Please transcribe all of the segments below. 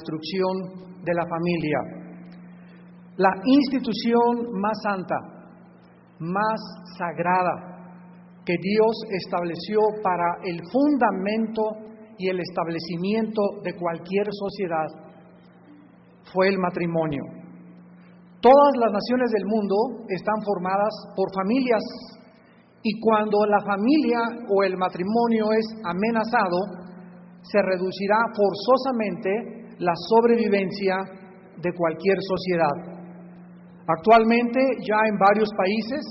destrucción de la familia. La institución más santa, más sagrada que Dios estableció para el fundamento y el establecimiento de cualquier sociedad fue el matrimonio. Todas las naciones del mundo están formadas por familias, y cuando la familia o el matrimonio es amenazado, se reducirá forzosamente la sobrevivencia de cualquier sociedad. Actualmente ya en varios países,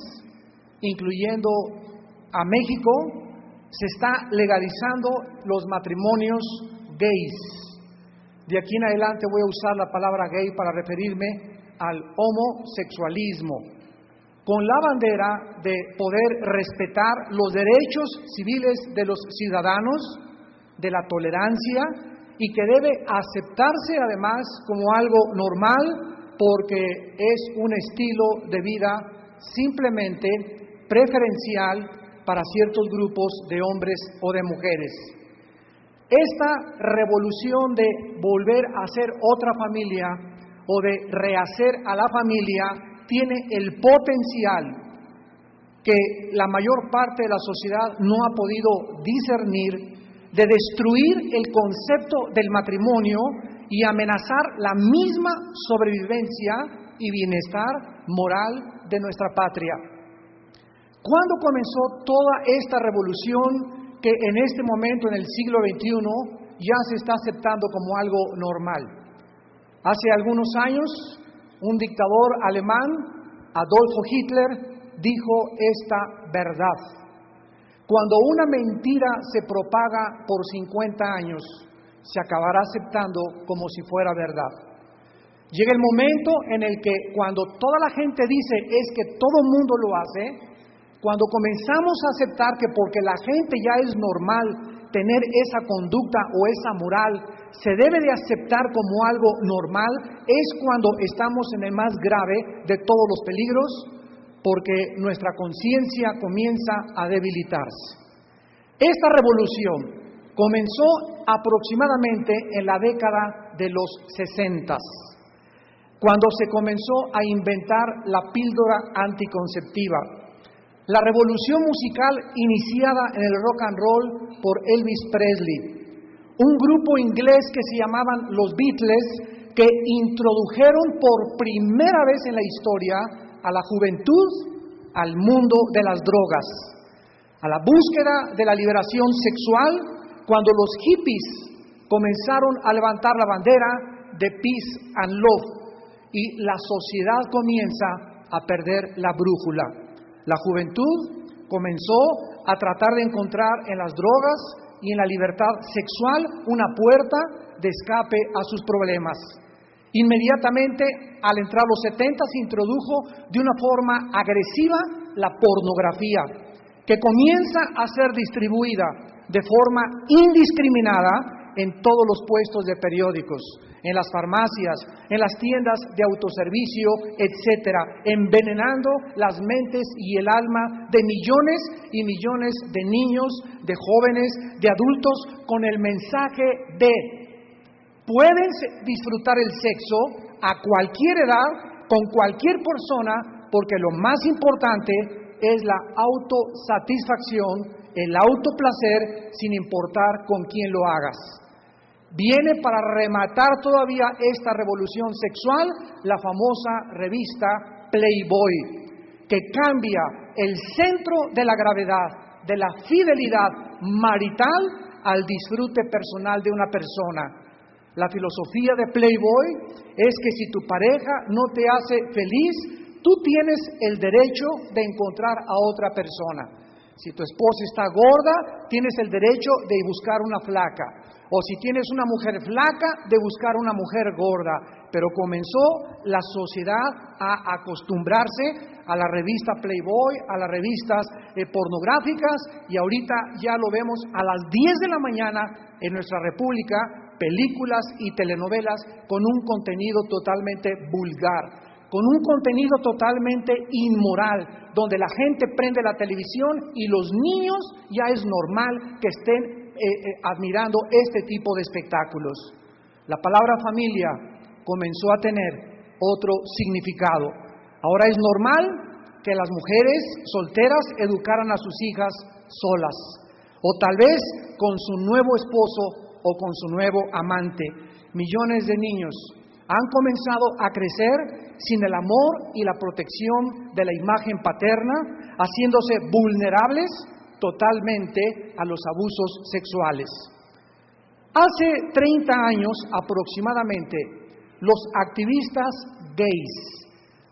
incluyendo a México, se está legalizando los matrimonios gays. De aquí en adelante voy a usar la palabra gay para referirme al homosexualismo, con la bandera de poder respetar los derechos civiles de los ciudadanos, de la tolerancia, y que debe aceptarse además como algo normal porque es un estilo de vida simplemente preferencial para ciertos grupos de hombres o de mujeres. Esta revolución de volver a ser otra familia o de rehacer a la familia tiene el potencial que la mayor parte de la sociedad no ha podido discernir, de destruir el concepto del matrimonio y amenazar la misma sobrevivencia y bienestar moral de nuestra patria. ¿Cuándo comenzó toda esta revolución que en este momento, en el siglo XXI, ya se está aceptando como algo normal? Hace algunos años, un dictador alemán, Adolfo Hitler, dijo esta verdad: cuando una mentira se propaga por 50 años, se acabará aceptando como si fuera verdad. Llega el momento en el que cuando toda la gente dice es que todo el mundo lo hace, cuando comenzamos a aceptar que porque la gente ya es normal tener esa conducta o esa moral, se debe de aceptar como algo normal, es cuando estamos en el más grave de todos los peligros, porque nuestra conciencia comienza a debilitarse. Esta revolución comenzó aproximadamente en la década de los 60, cuando se comenzó a inventar la píldora anticonceptiva. La revolución musical iniciada en el rock and roll por Elvis Presley, un grupo inglés que se llamaban los Beatles, que introdujeron por primera vez en la historia a la juventud al mundo de las drogas, a la búsqueda de la liberación sexual, cuando los hippies comenzaron a levantar la bandera de peace and love y la sociedad comienza a perder la brújula. La juventud comenzó a tratar de encontrar en las drogas y en la libertad sexual una puerta de escape a sus problemas. Inmediatamente, al entrar los 70, se introdujo de una forma agresiva la pornografía, que comienza a ser distribuida de forma indiscriminada en todos los puestos de periódicos, en las farmacias, en las tiendas de autoservicio, etcétera, envenenando las mentes y el alma de millones y millones de niños, de jóvenes, de adultos, con el mensaje de: pueden disfrutar el sexo a cualquier edad, con cualquier persona, porque lo más importante es la autosatisfacción, el autoplacer, sin importar con quién lo hagas. Viene para rematar todavía esta revolución sexual la famosa revista Playboy, que cambia el centro de la gravedad, de la fidelidad marital, al disfrute personal de una persona. La filosofía de Playboy es que si tu pareja no te hace feliz, tú tienes el derecho de encontrar a otra persona. Si tu esposa está gorda, tienes el derecho de buscar una flaca. O si tienes una mujer flaca, de buscar una mujer gorda. Pero comenzó la sociedad a acostumbrarse a la revista Playboy, a las revistas pornográficas, y ahorita ya lo vemos a las 10 de la mañana en nuestra república, películas y telenovelas con un contenido totalmente vulgar, con un contenido totalmente inmoral, donde la gente prende la televisión y los niños ya es normal que estén admirando este tipo de espectáculos. la palabra familia comenzó a tener otro significado. Ahora es normal que las mujeres solteras educaran a sus hijas solas, o tal vez con su nuevo esposo o con su nuevo amante. Millones de niños han comenzado a crecer sin el amor y la protección de la imagen paterna, haciéndose vulnerables totalmente a los abusos sexuales. Hace 30 años aproximadamente, los activistas gays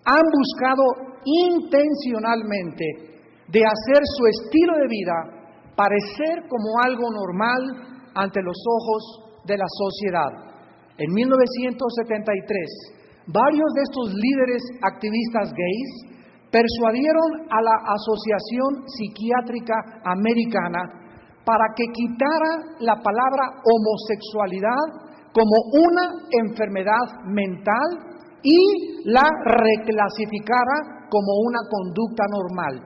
han buscado intencionalmente de hacer su estilo de vida parecer como algo normal ante los ojos de la sociedad. En 1973, varios de estos líderes activistas gays persuadieron a la Asociación Psiquiátrica Americana para que quitara la palabra homosexualidad como una enfermedad mental y la reclasificara como una conducta normal.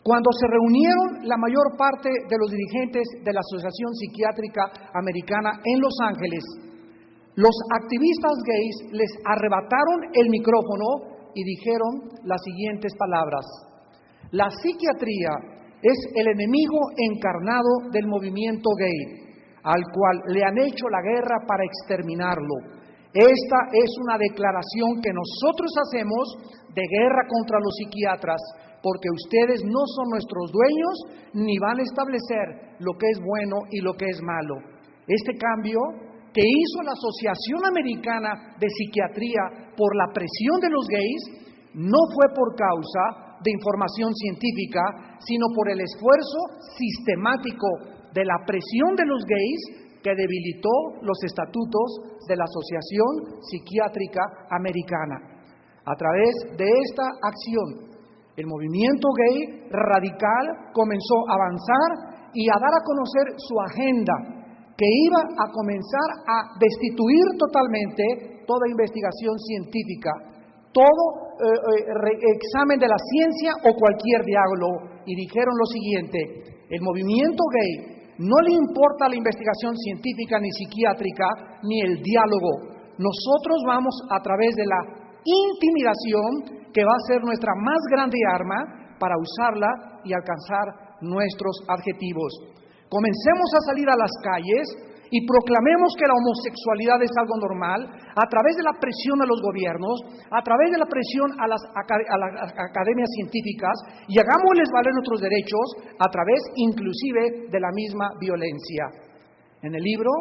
Cuando se reunieron la mayor parte de los dirigentes de la Asociación Psiquiátrica Americana en Los Ángeles, los activistas gays les arrebataron el micrófono y dijeron las siguientes palabras: la psiquiatría es el enemigo encarnado del movimiento gay, al cual le han hecho la guerra para exterminarlo. Esta es una declaración que nosotros hacemos de guerra contra los psiquiatras, porque ustedes no son nuestros dueños ni van a establecer lo que es bueno y lo que es malo. Este cambio que hizo la Asociación Americana de Psiquiatría por la presión de los gays no fue por causa de información científica, sino por el esfuerzo sistemático de la presión de los gays que debilitó los estatutos de la Asociación Psiquiátrica Americana. A través de esta acción, el movimiento gay radical comenzó a avanzar y a dar a conocer su agenda, que iba a comenzar a destituir totalmente toda investigación científica, todo examen de la ciencia o cualquier diálogo. Y dijeron lo siguiente: el movimiento gay no le importa la investigación científica ni psiquiátrica ni el diálogo. Nosotros vamos a través de la intimidación, que va a ser nuestra más grande arma para usarla y alcanzar nuestros objetivos. Comencemos a salir a las calles y proclamemos que la homosexualidad es algo normal a través de la presión a los gobiernos, a través de la presión a las academias científicas, y hagámosles valer nuestros derechos a través inclusive de la misma violencia. En el libro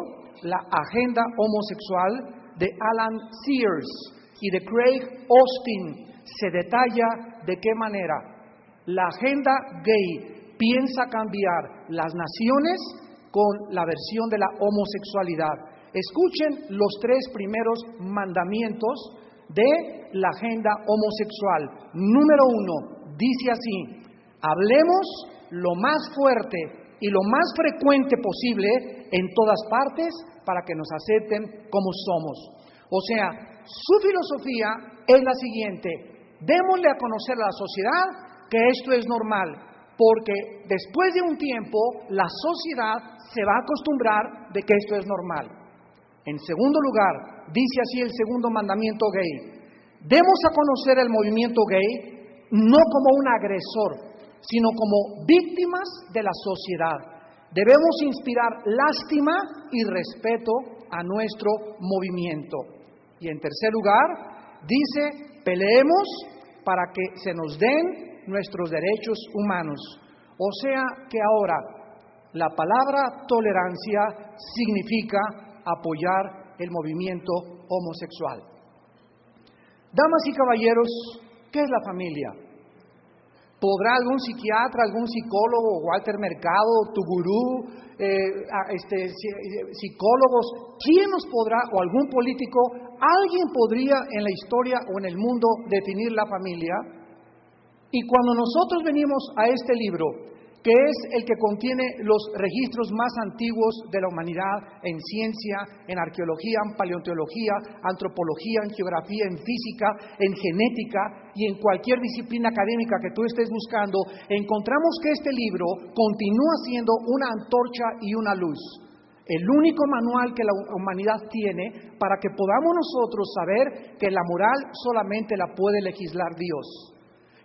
La Agenda Homosexual de Alan Sears y de Craig Austin se detalla de qué manera la agenda gay piensa cambiar las naciones con la versión de la homosexualidad. Escuchen los 3 primeros mandamientos de la agenda homosexual. Número 1, dice así: hablemos lo más fuerte y lo más frecuente posible en todas partes para que nos acepten como somos. O sea, su filosofía es la siguiente: démosle a conocer a la sociedad que esto es normal, porque después de un tiempo la sociedad se va a acostumbrar de que esto es normal. En segundo lugar, dice así el segundo mandamiento gay: demos a conocer el movimiento gay no como un agresor, sino como víctimas de la sociedad. Debemos inspirar lástima y respeto a nuestro movimiento. Y en tercer lugar, dice: peleemos para que se nos den nuestros derechos humanos. O sea que ahora la palabra tolerancia significa apoyar el movimiento homosexual. Damas y caballeros, ¿qué es la familia? ¿Podrá algún psiquiatra, algún psicólogo, Walter Mercado, tu gurú, psicólogos, quién nos podrá, o algún político, alguien podría en la historia o en el mundo definir la familia? Y cuando nosotros venimos a este libro, que es el que contiene los registros más antiguos de la humanidad en ciencia, en arqueología, en paleontología, antropología, en geografía, en física, en genética y en cualquier disciplina académica que tú estés buscando, encontramos que este libro continúa siendo una antorcha y una luz. el único manual que la humanidad tiene para que podamos nosotros saber que la moral solamente la puede legislar Dios.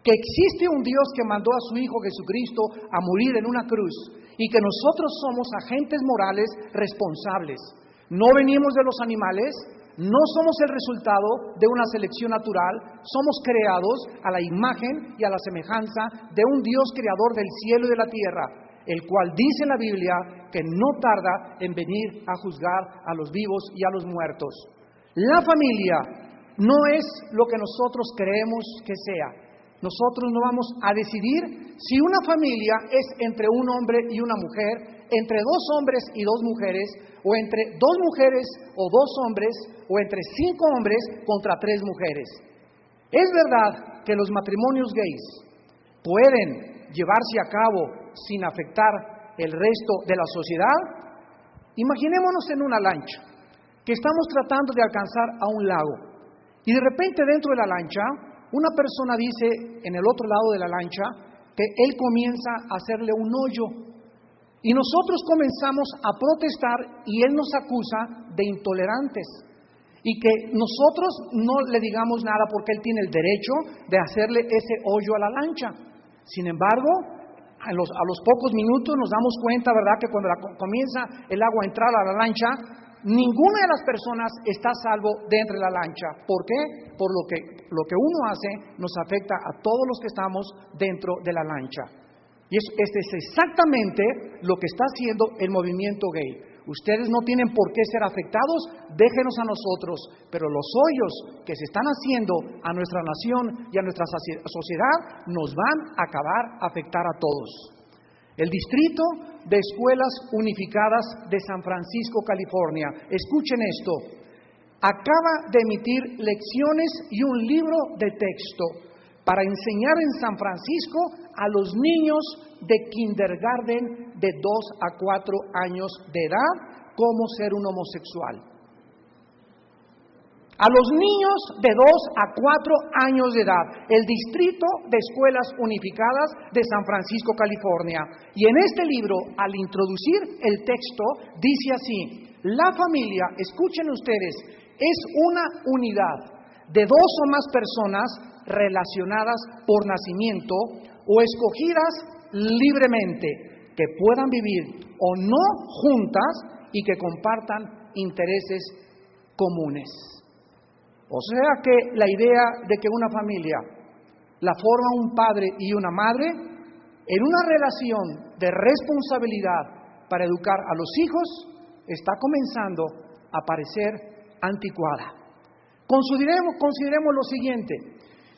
Que existe un Dios que mandó a su Hijo Jesucristo a morir en una cruz y que nosotros somos agentes morales responsables. No venimos de los animales, no somos el resultado de una selección natural, somos creados a la imagen y a la semejanza de un Dios creador del cielo y de la tierra, el cual dice en la Biblia que no tarda en venir a juzgar a los vivos y a los muertos. La familia no es lo que nosotros creemos que sea. Nosotros no vamos a decidir si una familia es entre un hombre y una mujer, entre dos hombres y dos mujeres, o entre dos mujeres o dos hombres, o entre 5 hombres contra 3 mujeres. Es verdad que los matrimonios gays pueden llevarse a cabo sin afectar el resto de la sociedad. Imaginémonos en una lancha que estamos tratando de alcanzar a un lago y de repente dentro de la lancha una persona dice en el otro lado de la lancha que él comienza a hacerle un hoyo y nosotros comenzamos a protestar y él nos acusa de intolerantes y que nosotros no le digamos nada porque él tiene el derecho de hacerle ese hoyo a la lancha. Sin embargo, a los pocos minutos nos damos cuenta, ¿verdad?, que cuando comienza el agua a entrar a la lancha, ninguna de las personas está a salvo dentro de la lancha. ¿Por qué? Por lo que uno hace nos afecta a todos los que estamos dentro de la lancha. Y este es exactamente lo que está haciendo el movimiento gay. Ustedes no tienen por qué ser afectados, déjenos a nosotros, pero los hoyos que se están haciendo a nuestra nación y a nuestra sociedad nos van a acabar a afectar a todos. El Distrito de Escuelas Unificadas de San Francisco, California, escuchen esto, acaba de emitir lecciones y un libro de texto para enseñar en San Francisco a los niños de kindergarten de 2 a 4 años de edad cómo ser un homosexual. A los niños de 2 a 4 años de edad, el Distrito de Escuelas Unificadas de San Francisco, California. Y en este libro, al introducir el texto, dice así: la familia, escuchen ustedes, es una unidad de 2 o más personas relacionadas por nacimiento o escogidas libremente, que puedan vivir o no juntas y que compartan intereses comunes. O sea que la idea de que una familia la forma un padre y una madre en una relación de responsabilidad para educar a los hijos está comenzando a parecer anticuada. Consideremos lo siguiente: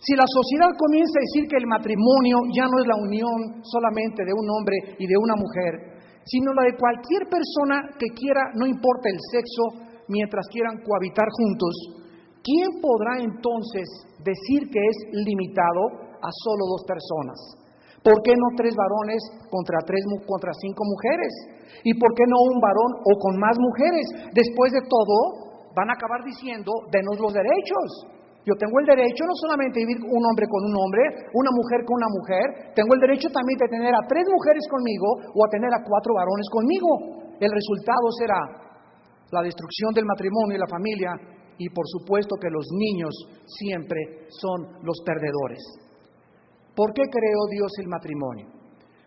si la sociedad comienza a decir que el matrimonio ya no es la unión solamente de un hombre y de una mujer, sino la de cualquier persona que quiera, no importa el sexo, mientras quieran cohabitar juntos, ¿quién podrá entonces decir que es limitado a solo 2 personas? ¿Por qué no 3 varones contra 5 mujeres? ¿Y por qué no un varón o con más mujeres? Después de todo, van a acabar diciendo, denos los derechos. Yo tengo el derecho no solamente de vivir un hombre con un hombre, una mujer con una mujer, tengo el derecho también de tener a 3 mujeres conmigo o a tener a 4 varones conmigo. El resultado será la destrucción del matrimonio y la familia, y por supuesto que los niños siempre son los perdedores. ¿Por qué creó Dios el matrimonio?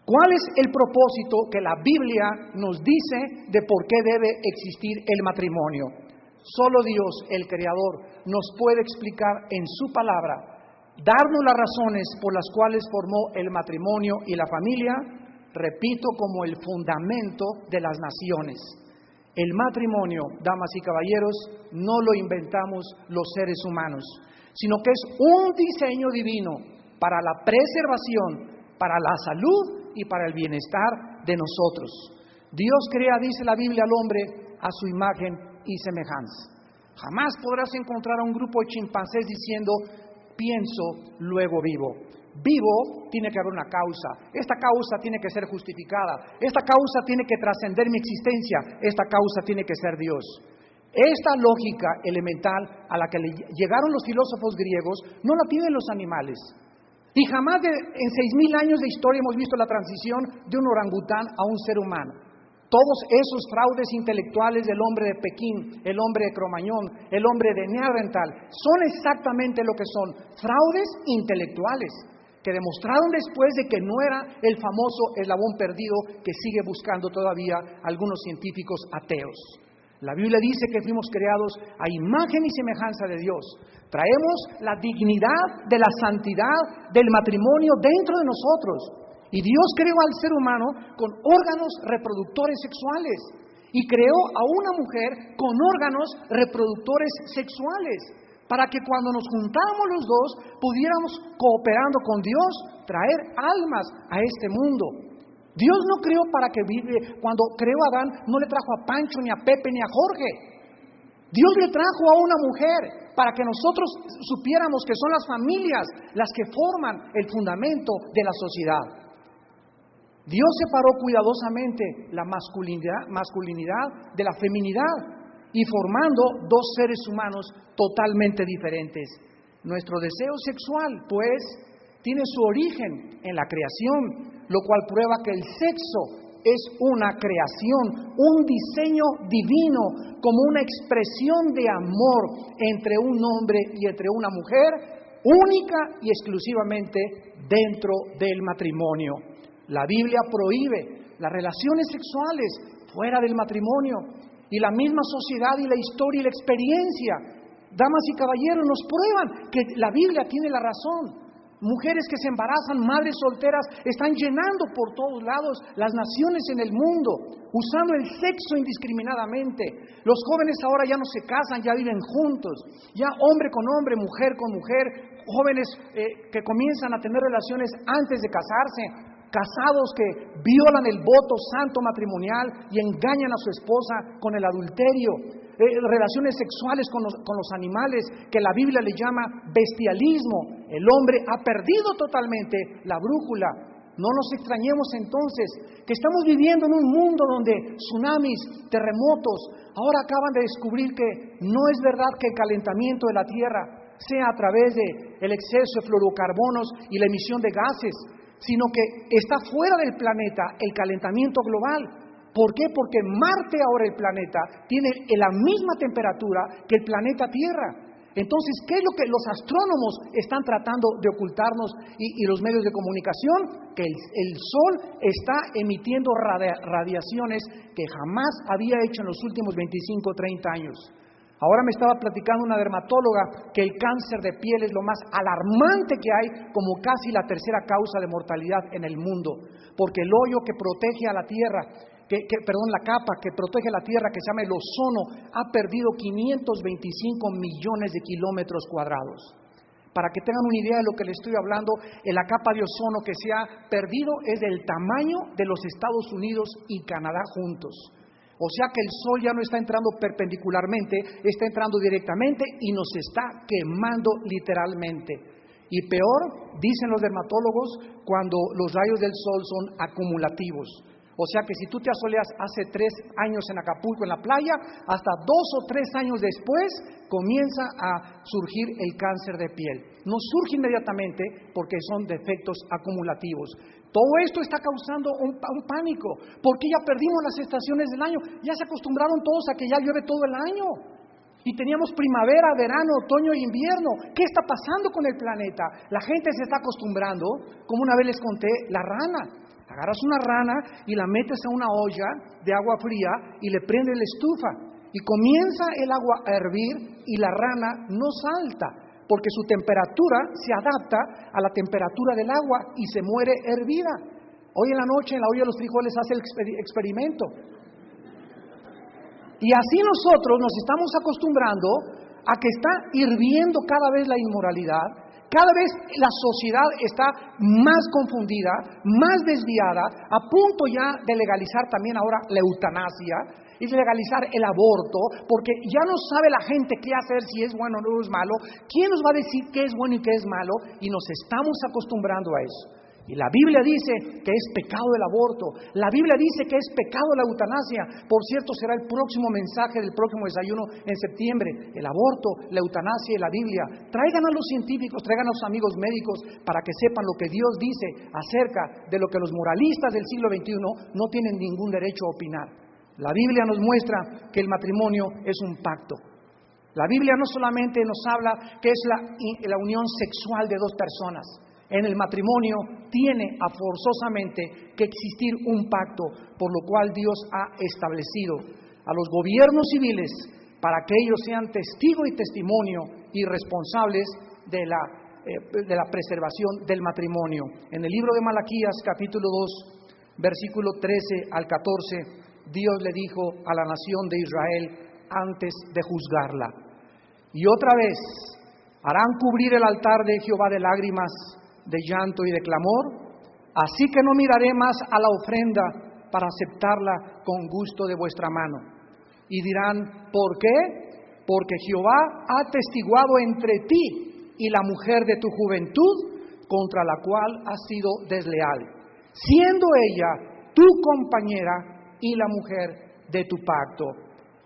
¿Cuál es el propósito que la Biblia nos dice de por qué debe existir el matrimonio? Solo Dios, el Creador, nos puede explicar en su palabra, darnos las razones por las cuales formó el matrimonio y la familia, repito, como el fundamento de las naciones. El matrimonio, damas y caballeros, no lo inventamos los seres humanos, sino que es un diseño divino para la preservación, para la salud y para el bienestar de nosotros. Dios crea, dice la Biblia, al hombre a su imagen y semejanza. Jamás podrás encontrar a un grupo de chimpancés diciendo, pienso, luego vivo. Vivo, tiene que haber una causa. Esta causa tiene que ser justificada. Esta causa tiene que trascender mi existencia. Esta causa tiene que ser Dios. Esta lógica elemental a la que llegaron los filósofos griegos no la tienen los animales. Y jamás en 6.000 años de historia hemos visto la transición de un orangután a un ser humano. Todos esos fraudes intelectuales del hombre de Pekín, el hombre de Cromañón, el hombre de Neandertal, son exactamente lo que son, fraudes intelectuales, que demostraron después de que no era el famoso eslabón perdido que sigue buscando todavía algunos científicos ateos. La Biblia dice que fuimos creados a imagen y semejanza de Dios. Traemos la dignidad de la santidad del matrimonio dentro de nosotros. Y Dios creó al ser humano con órganos reproductores sexuales. Y creó a una mujer con órganos reproductores sexuales. Para que cuando nos juntáramos los dos, pudiéramos, cooperando con Dios, traer almas a este mundo. Dios no creó para que vive. Cuando creó a Adán, no le trajo a Pancho, ni a Pepe, ni a Jorge. Dios le trajo a una mujer para que nosotros supiéramos que son las familias las que forman el fundamento de la sociedad. Dios separó cuidadosamente la masculinidad de la feminidad y formando dos seres humanos totalmente diferentes. Nuestro deseo sexual, pues, tiene su origen en la creación, lo cual prueba que el sexo es una creación, un diseño divino, como una expresión de amor entre un hombre y entre una mujer, única y exclusivamente dentro del matrimonio. La Biblia prohíbe las relaciones sexuales fuera del matrimonio, y la misma sociedad y la historia y la experiencia, damas y caballeros, nos prueban que la Biblia tiene la razón. Mujeres que se embarazan, madres solteras, están llenando por todos lados las naciones en el mundo, usando el sexo indiscriminadamente. Los jóvenes ahora ya no se casan, ya viven juntos, ya hombre con hombre, mujer con mujer, jóvenes que comienzan a tener relaciones antes de casarse, casados que violan el voto santo matrimonial y engañan a su esposa con el adulterio. Relaciones sexuales con los animales, que la Biblia le llama bestialismo. El hombre ha perdido totalmente la brújula. No nos extrañemos entonces que estamos viviendo en un mundo donde tsunamis, terremotos. Ahora acaban de descubrir que no es verdad que el calentamiento de la Tierra sea a través del exceso de fluorocarbonos y la emisión de gases, sino que está fuera del planeta el calentamiento global. ¿Por qué? Porque Marte, ahora el planeta, tiene la misma temperatura que el planeta Tierra. Entonces, ¿qué es lo que los astrónomos están tratando de ocultarnos y los medios de comunicación? Que el Sol está emitiendo radiaciones que jamás había hecho en los últimos 25 o 30 años. Ahora me estaba platicando una dermatóloga que el cáncer de piel es lo más alarmante que hay, como casi la tercera causa de mortalidad en el mundo, porque el hoyo que protege a la Tierra, la capa que protege la Tierra, que se llama el ozono, ha perdido 525 millones de kilómetros cuadrados. Para que tengan una idea de lo que les estoy hablando, la capa de ozono que se ha perdido es del tamaño de los Estados Unidos y Canadá juntos. O sea que el sol ya no está entrando perpendicularmente, está entrando directamente y nos está quemando literalmente. Y peor, dicen los dermatólogos, cuando los rayos del sol son acumulativos. O sea que si tú te asoleas hace 3 años en Acapulco, en la playa, hasta 2 o 3 años después comienza a surgir el cáncer de piel. No surge inmediatamente porque son defectos acumulativos. Todo esto está causando un pánico, porque ya perdimos las estaciones del año. Ya se acostumbraron todos a que ya llueve todo el año. Y teníamos primavera, verano, otoño e invierno. ¿Qué está pasando con el planeta? La gente se está acostumbrando, como una vez les conté, la rana. Agarras una rana y la metes a una olla de agua fría y le prendes la estufa. Y comienza el agua a hervir y la rana no salta, porque su temperatura se adapta a la temperatura del agua y se muere hervida. Hoy en la noche en la olla de los frijoles hace el experimento. Y así nosotros nos estamos acostumbrando a que está hirviendo cada vez la inmoralidad. Cada vez la sociedad está más confundida, más desviada, a punto ya de legalizar también ahora la eutanasia y de legalizar el aborto, porque ya no sabe la gente qué hacer, si es bueno o no es malo, quién nos va a decir qué es bueno y qué es malo, y nos estamos acostumbrando a eso. Y la Biblia dice que es pecado el aborto. La Biblia dice que es pecado la eutanasia. Por cierto, será el próximo mensaje del próximo desayuno en septiembre. El aborto, la eutanasia y la Biblia. Traigan a los científicos, traigan a los amigos médicos para que sepan lo que Dios dice acerca de lo que los moralistas del siglo XXI no tienen ningún derecho a opinar. La Biblia nos muestra que el matrimonio es un pacto. La Biblia no solamente nos habla que es la unión sexual de dos personas. En el matrimonio tiene forzosamente que existir un pacto, por lo cual Dios ha establecido a los gobiernos civiles para que ellos sean testigo y testimonio y responsables de la preservación del matrimonio. En el libro de Malaquías, capítulo 2, versículo 13 al 14, Dios le dijo a la nación de Israel antes de juzgarla: y otra vez harán cubrir el altar de Jehová de lágrimas, de llanto y de clamor, así que no miraré más a la ofrenda para aceptarla con gusto de vuestra mano. Y dirán: ¿por qué? Porque Jehová ha testiguado entre ti y la mujer de tu juventud, contra la cual has sido desleal, siendo ella tu compañera y la mujer de tu pacto.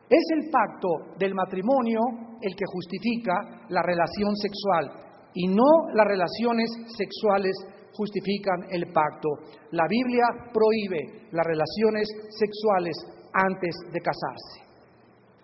Es el pacto del matrimonio el que justifica la relación sexual, y no las relaciones sexuales justifican el pacto. La Biblia prohíbe las relaciones sexuales antes de casarse.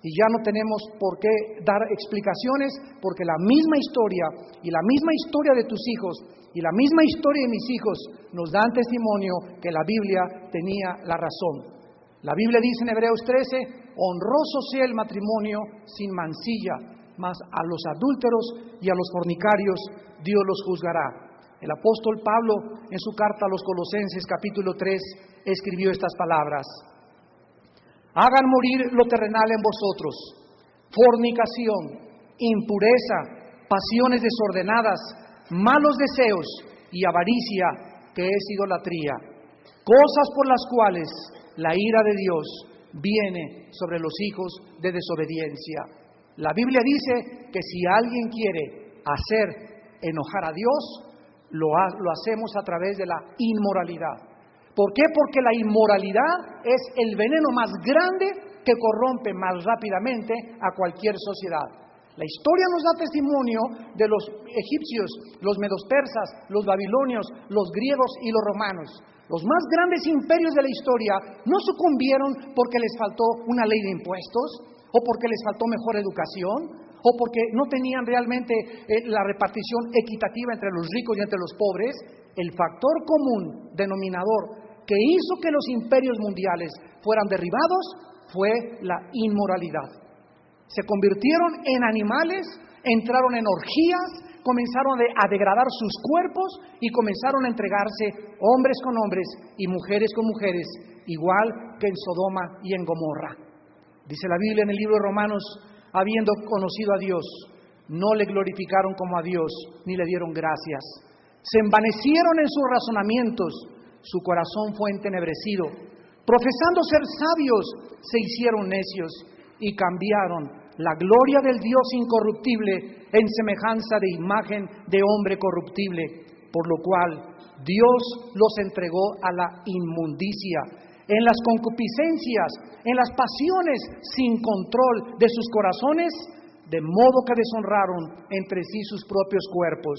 Y ya no tenemos por qué dar explicaciones, porque la misma historia y la misma historia de tus hijos y la misma historia de mis hijos nos dan testimonio que la Biblia tenía la razón. La Biblia dice en Hebreos 13: honroso sea el matrimonio sin mancilla, mas a los adúlteros y a los fornicarios Dios los juzgará. El apóstol Pablo, en su carta a los Colosenses, capítulo 3, escribió estas palabras: hagan morir lo terrenal en vosotros, fornicación, impureza, pasiones desordenadas, malos deseos y avaricia, que es idolatría, cosas por las cuales la ira de Dios viene sobre los hijos de desobediencia. La Biblia dice que si alguien quiere hacer enojar a Dios, lo hacemos a través de la inmoralidad. ¿Por qué? Porque la inmoralidad es el veneno más grande que corrompe más rápidamente a cualquier sociedad. La historia nos da testimonio de los egipcios, los medospersas, los babilonios, los griegos y los romanos. Los más grandes imperios de la historia no sucumbieron porque les faltó una ley de impuestos, o porque les faltó mejor educación, o porque no tenían realmente la repartición equitativa entre los ricos y entre los pobres. El factor común denominador que hizo que los imperios mundiales fueran derribados fue la inmoralidad. Se convirtieron en animales, entraron en orgías, comenzaron a degradar sus cuerpos y comenzaron a entregarse hombres con hombres y mujeres con mujeres, igual que en Sodoma y en Gomorra. Dice la Biblia en el libro de Romanos: habiendo conocido a Dios, no le glorificaron como a Dios, ni le dieron gracias. Se envanecieron en sus razonamientos, su corazón fue entenebrecido. Profesando ser sabios, se hicieron necios y cambiaron la gloria del Dios incorruptible en semejanza de imagen de hombre corruptible, por lo cual Dios los entregó a la inmundicia, en las concupiscencias, en las pasiones sin control de sus corazones, de modo que deshonraron entre sí sus propios cuerpos.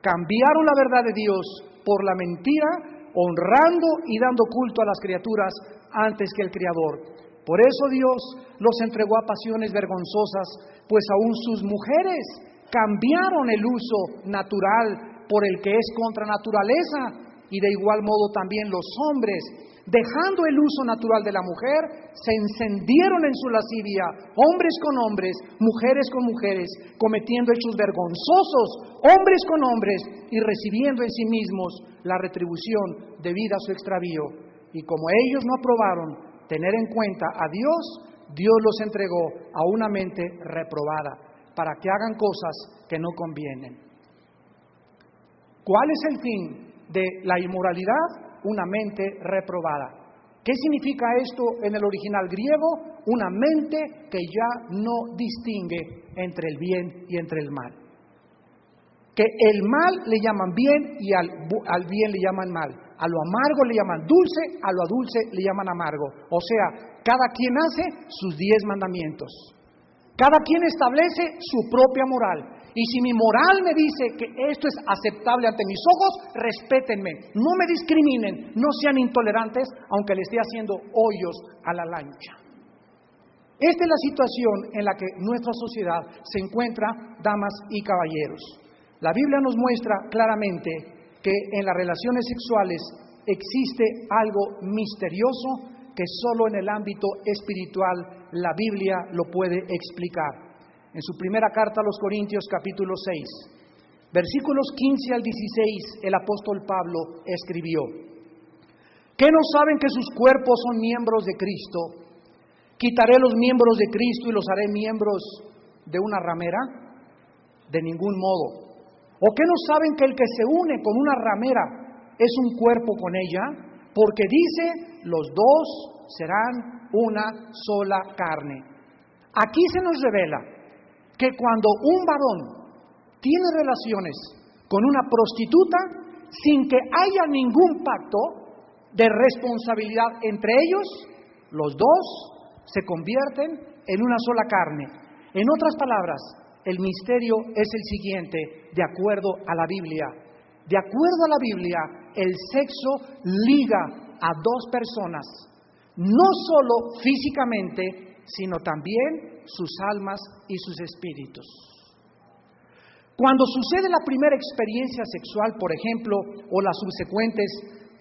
Cambiaron la verdad de Dios por la mentira, honrando y dando culto a las criaturas antes que el Creador. Por eso Dios los entregó a pasiones vergonzosas, pues aún sus mujeres cambiaron el uso natural por el que es contra naturaleza, y de igual modo también los hombres, dejando el uso natural de la mujer, se encendieron en su lascivia, hombres con hombres, mujeres con mujeres, cometiendo hechos vergonzosos, hombres con hombres, y recibiendo en sí mismos la retribución debida a su extravío. Y como ellos no aprobaron tener en cuenta a Dios, Dios los entregó a una mente reprobada, para que hagan cosas que no convienen. ¿Cuál es el fin de la inmoralidad? Una mente reprobada. ¿Qué significa esto en el original griego? Una mente que ya no distingue entre el bien y entre el mal. que el mal le llaman bien y al bien le llaman mal. A lo amargo le llaman dulce, a lo dulce le llaman amargo. O sea, cada quien hace sus 10 mandamientos. Cada quien establece su propia moral. Y si mi moral me dice que esto es aceptable ante mis ojos, respétenme, no me discriminen, no sean intolerantes, aunque le esté haciendo hoyos a la lancha. Esta es la situación en la que nuestra sociedad se encuentra, damas y caballeros. La Biblia nos muestra claramente que en las relaciones sexuales existe algo misterioso que solo en el ámbito espiritual la Biblia lo puede explicar. En su primera carta a los Corintios, capítulo 6, versículos 15 al 16, el apóstol Pablo escribió: ¿qué no saben que sus cuerpos son miembros de Cristo? ¿Quitaré los miembros de Cristo y los haré miembros de una ramera? De ningún modo. ¿O qué no saben que el que se une con una ramera es un cuerpo con ella? Porque dice, los dos serán una sola carne. Aquí se nos revela que cuando un varón tiene relaciones con una prostituta, sin que haya ningún pacto de responsabilidad entre ellos, los dos se convierten en una sola carne. En otras palabras, el misterio es el siguiente, de acuerdo a la Biblia. De acuerdo a la Biblia, el sexo liga a dos personas, no solo físicamente, sino también sus almas y sus espíritus. Cuando sucede la primera experiencia sexual, por ejemplo, o las subsecuentes,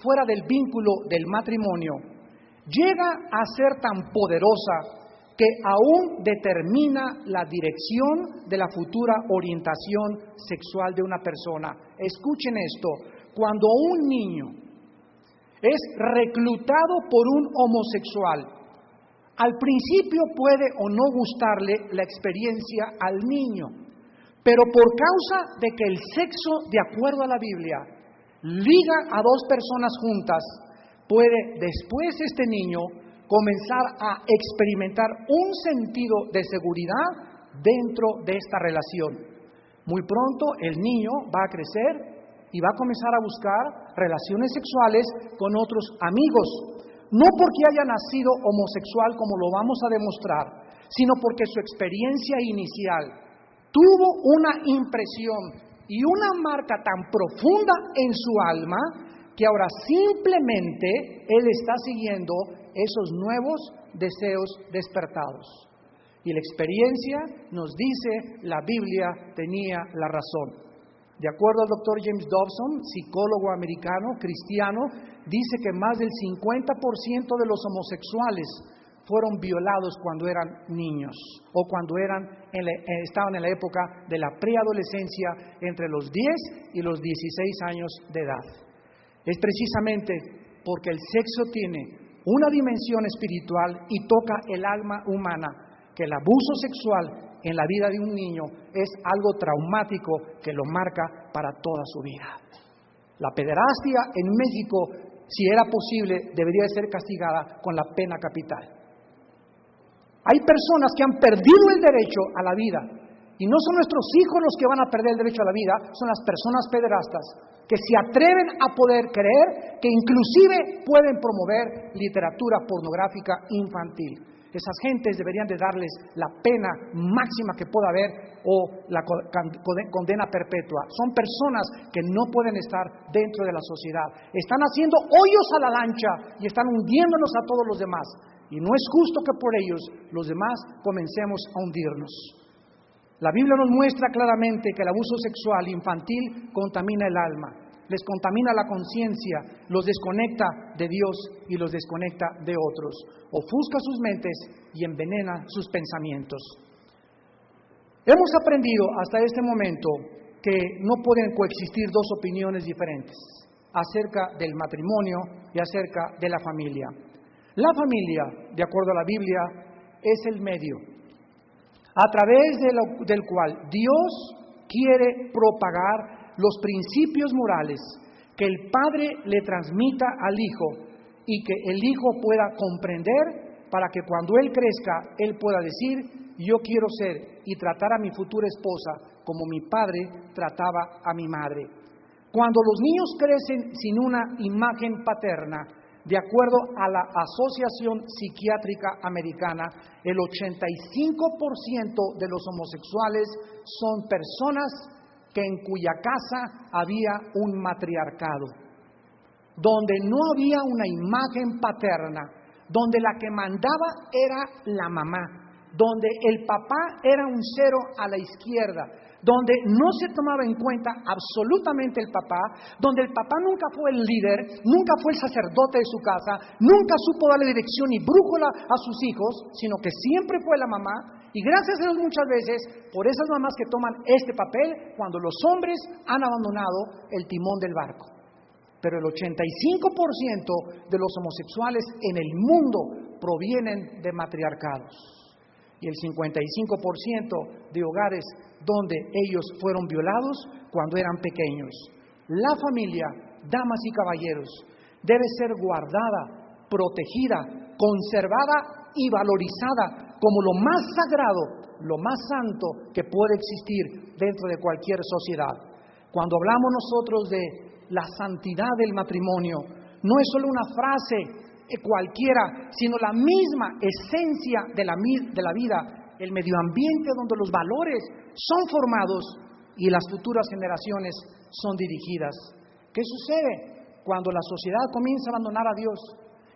fuera del vínculo del matrimonio, llega a ser tan poderosa que aún determina la dirección de la futura orientación sexual de una persona. Escuchen esto, cuando un niño es reclutado por un homosexual, al principio puede o no gustarle la experiencia al niño, pero por causa de que el sexo, de acuerdo a la Biblia, liga a dos personas juntas, puede después este niño comenzar a experimentar un sentido de seguridad dentro de esta relación. Muy pronto el niño va a crecer y va a comenzar a buscar relaciones sexuales con otros amigos. No porque haya nacido homosexual, como lo vamos a demostrar, sino porque su experiencia inicial tuvo una impresión y una marca tan profunda en su alma que ahora simplemente él está siguiendo esos nuevos deseos despertados. Y la experiencia nos dice, la Biblia tenía la razón. De acuerdo al Dr. James Dobson, psicólogo americano, cristiano, dice que más del 50% de los homosexuales fueron violados cuando eran niños o cuando estaban en la época de la preadolescencia, entre los 10 y los 16 años de edad. Es precisamente porque el sexo tiene una dimensión espiritual y toca el alma humana, que el abuso sexual en la vida de un niño es algo traumático que lo marca para toda su vida. La pederastia en México, si era posible, debería ser castigada con la pena capital. Hay personas que han perdido el derecho a la vida, y no son nuestros hijos los que van a perder el derecho a la vida, son las personas pederastas, que se atreven a poder creer que inclusive pueden promover literatura pornográfica infantil. Esas gentes deberían de darles la pena máxima que pueda haber o la condena perpetua. Son personas que no pueden estar dentro de la sociedad. Están haciendo hoyos a la lancha y están hundiéndonos a todos los demás. Y no es justo que por ellos los demás comencemos a hundirnos. La Biblia nos muestra claramente que el abuso sexual infantil contamina el alma, les contamina la conciencia, los desconecta de Dios y los desconecta de otros, ofusca sus mentes y envenena sus pensamientos. Hemos aprendido hasta este momento que no pueden coexistir dos opiniones diferentes acerca del matrimonio y acerca de la familia. La familia, de acuerdo a la Biblia, es el medio a través del cual Dios quiere propagar los principios morales que el Padre le transmita al Hijo y que el Hijo pueda comprender para que cuando Él crezca, Él pueda decir, yo quiero ser y tratar a mi futura esposa como mi padre trataba a mi madre. Cuando los niños crecen sin una imagen paterna, de acuerdo a la Asociación Psiquiátrica Americana, el 85% de los homosexuales son personas en cuya casa había un matriarcado, donde no había una imagen paterna, donde la que mandaba era la mamá, donde el papá era un cero a la izquierda, donde no se tomaba en cuenta absolutamente el papá, donde el papá nunca fue el líder, nunca fue el sacerdote de su casa, nunca supo darle dirección y brújula a sus hijos, sino que siempre fue la mamá. Y gracias a Dios muchas veces, por esas mamás que toman este papel, cuando los hombres han abandonado el timón del barco. Pero el 85% de los homosexuales en el mundo provienen de matriarcados. Y el 55% de hogares donde ellos fueron violados cuando eran pequeños. La familia, damas y caballeros, debe ser guardada, protegida, conservada y valorizada como lo más sagrado, lo más santo que puede existir dentro de cualquier sociedad. Cuando hablamos nosotros de la santidad del matrimonio, no es solo una frase cualquiera, sino la misma esencia de la vida, el medio ambiente donde los valores son formados y las futuras generaciones son dirigidas. ¿Qué sucede cuando la sociedad comienza a abandonar a Dios?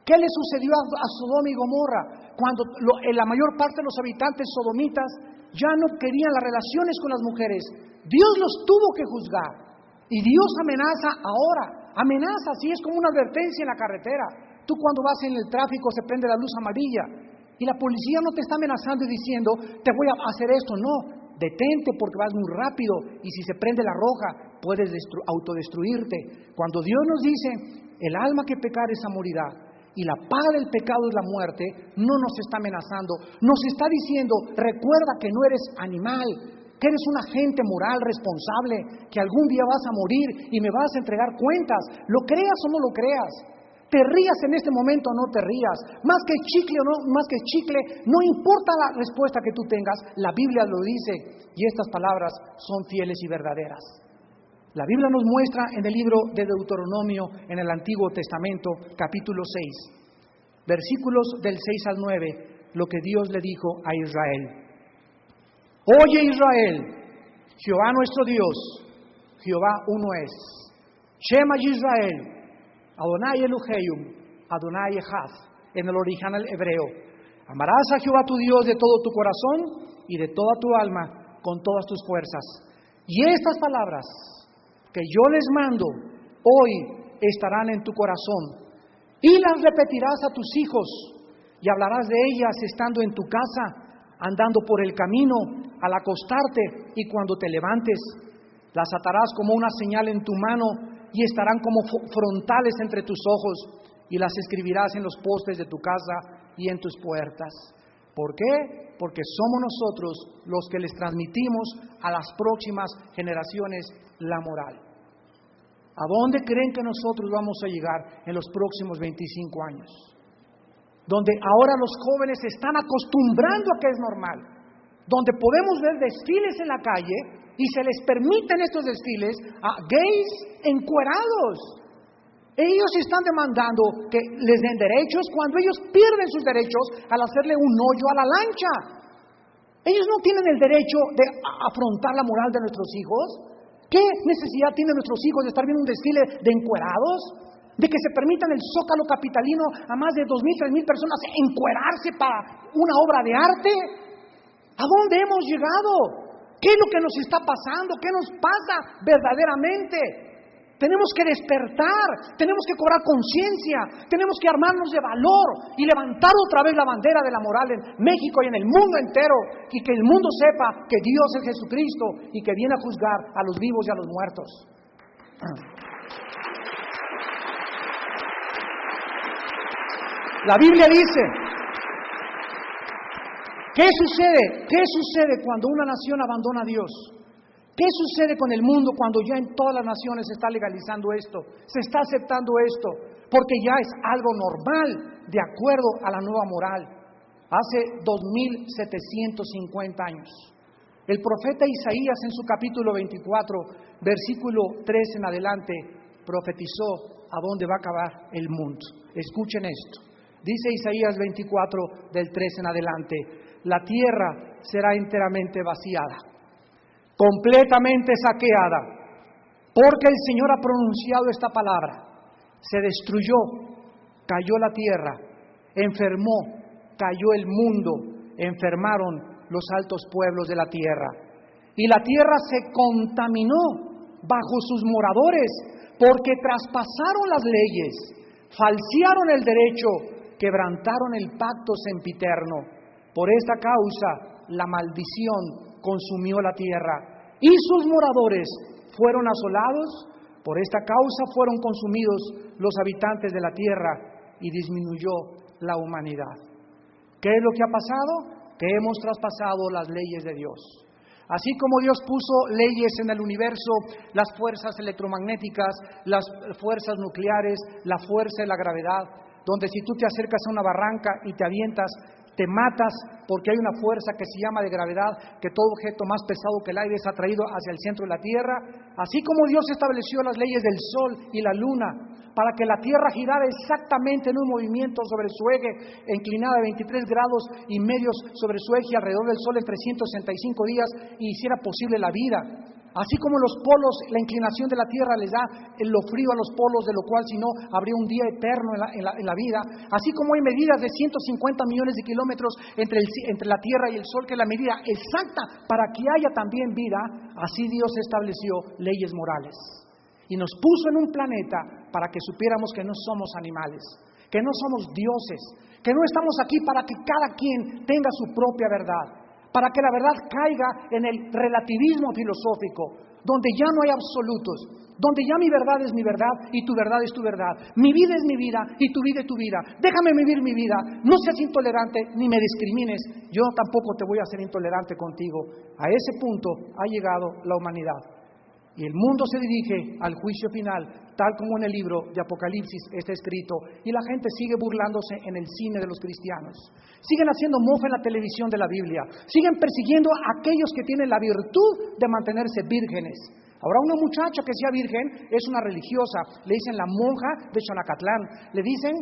¿Qué le sucedió a Sodoma y Gomorra cuando la mayor parte de los habitantes sodomitas ya no querían las relaciones con las mujeres? Dios los tuvo que juzgar y Dios amenaza ahora, amenaza, así es como una advertencia en la carretera. Tú cuando vas en el tráfico se prende la luz amarilla y la policía no te está amenazando y diciendo te voy a hacer esto, no, detente porque vas muy rápido y si se prende la roja puedes autodestruirte. Cuando Dios nos dice el alma que pecare esa morirá y la paga del pecado es la muerte, no nos está amenazando, nos está diciendo recuerda que no eres animal, que eres un agente moral responsable, que algún día vas a morir y me vas a entregar cuentas, lo creas o no lo creas. Te rías en este momento o no te rías, más que chicle o no, más que chicle, no importa la respuesta que tú tengas, la Biblia lo dice y estas palabras son fieles y verdaderas. La Biblia nos muestra en el libro de Deuteronomio, en el Antiguo Testamento, capítulo 6, versículos del 6 al 9, lo que Dios le dijo a Israel. Oye Israel, Jehová nuestro Dios, Jehová uno es. Shema Israel, Adonai Elohim, Adonai Echad, en el original hebreo. Amarás a Jehová tu Dios de todo tu corazón y de toda tu alma, con todas tus fuerzas. Y estas palabras que yo les mando hoy estarán en tu corazón y las repetirás a tus hijos y hablarás de ellas estando en tu casa, andando por el camino, al acostarte y cuando te levantes. Las atarás como una señal en tu mano y estarán como frontales entre tus ojos y las escribirás en los postes de tu casa y en tus puertas. ¿Por qué? Porque somos nosotros los que les transmitimos a las próximas generaciones la moral. ¿A dónde creen que nosotros vamos a llegar en los próximos 25 años? Donde ahora los jóvenes se están acostumbrando a que es normal, donde podemos ver desfiles en la calle y se les permiten estos desfiles a gays encuerados. Ellos están demandando que les den derechos cuando ellos pierden sus derechos al hacerle un hoyo a la lancha. Ellos no tienen el derecho de afrontar la moral de nuestros hijos. ¿Qué necesidad tienen nuestros hijos de estar viendo un desfile de encuerados? De que se permitan el zócalo capitalino a más de 2,000, 3,000 personas encuerarse para una obra de arte. ¿A dónde hemos llegado? ¿Qué es lo que nos está pasando? ¿Qué nos pasa verdaderamente? Tenemos que despertar, tenemos que cobrar conciencia, tenemos que armarnos de valor y levantar otra vez la bandera de la moral en México y en el mundo entero, y que el mundo sepa que Dios es Jesucristo y que viene a juzgar a los vivos y a los muertos. La Biblia dice, ¿qué sucede? ¿Qué sucede cuando una nación abandona a Dios? ¿Qué sucede con el mundo cuando ya en todas las naciones se está legalizando esto? Se está aceptando esto, porque ya es algo normal de acuerdo a la nueva moral. hace 2750 años. El profeta Isaías en su capítulo 24, versículo 3 en adelante, profetizó a dónde va a acabar el mundo. Escuchen esto. Dice Isaías 24, del 3 en adelante: la tierra será enteramente vaciada, completamente saqueada, porque el Señor ha pronunciado esta palabra. Se destruyó, cayó la tierra, enfermó, cayó el mundo, enfermaron los altos pueblos de la tierra. Y la tierra se contaminó bajo sus moradores, porque traspasaron las leyes, falsearon el derecho, quebrantaron el pacto sempiterno. Por esta causa, la maldición consumió la tierra, y sus moradores fueron asolados. Por esta causa fueron consumidos los habitantes de la tierra, y disminuyó la humanidad. ¿Qué es lo que ha pasado? Que hemos traspasado las leyes de Dios. Así como Dios puso leyes en el universo, las fuerzas electromagnéticas, las fuerzas nucleares, la fuerza de la gravedad, donde si tú te acercas a una barranca y te avientas, te matas porque hay una fuerza que se llama de gravedad, que todo objeto más pesado que el aire es atraído hacia el centro de la tierra. Así como Dios estableció las leyes del sol y la luna para que la tierra girara exactamente en un movimiento sobre su eje, inclinada de 23 grados y medios sobre su eje alrededor del sol en 365 días, y hiciera posible la vida. Así como los polos, la inclinación de la tierra les da lo frío a los polos, de lo cual si no habría un día eterno en la vida. Así como hay medidas de 150 millones de kilómetros entre la tierra y el sol, que es la medida exacta para que haya también vida, así Dios estableció leyes morales. Y nos puso en un planeta para que supiéramos que no somos animales, que no somos dioses, que no estamos aquí para que cada quien tenga su propia verdad, para que la verdad caiga en el relativismo filosófico, donde ya no hay absolutos, donde ya mi verdad es mi verdad y tu verdad es tu verdad. Mi vida es mi vida y tu vida es tu vida. Déjame vivir mi vida, no seas intolerante ni me discrimines, yo tampoco te voy a ser intolerante contigo. A ese punto ha llegado la humanidad. Y el mundo se dirige al juicio final, tal como en el libro de Apocalipsis está escrito, y la gente sigue burlándose en el cine de los cristianos. Siguen haciendo mofa en la televisión de la Biblia. Siguen persiguiendo a aquellos que tienen la virtud de mantenerse vírgenes. Ahora, una muchacha que sea virgen es una religiosa. Le dicen la monja de Xonacatlán, le dicen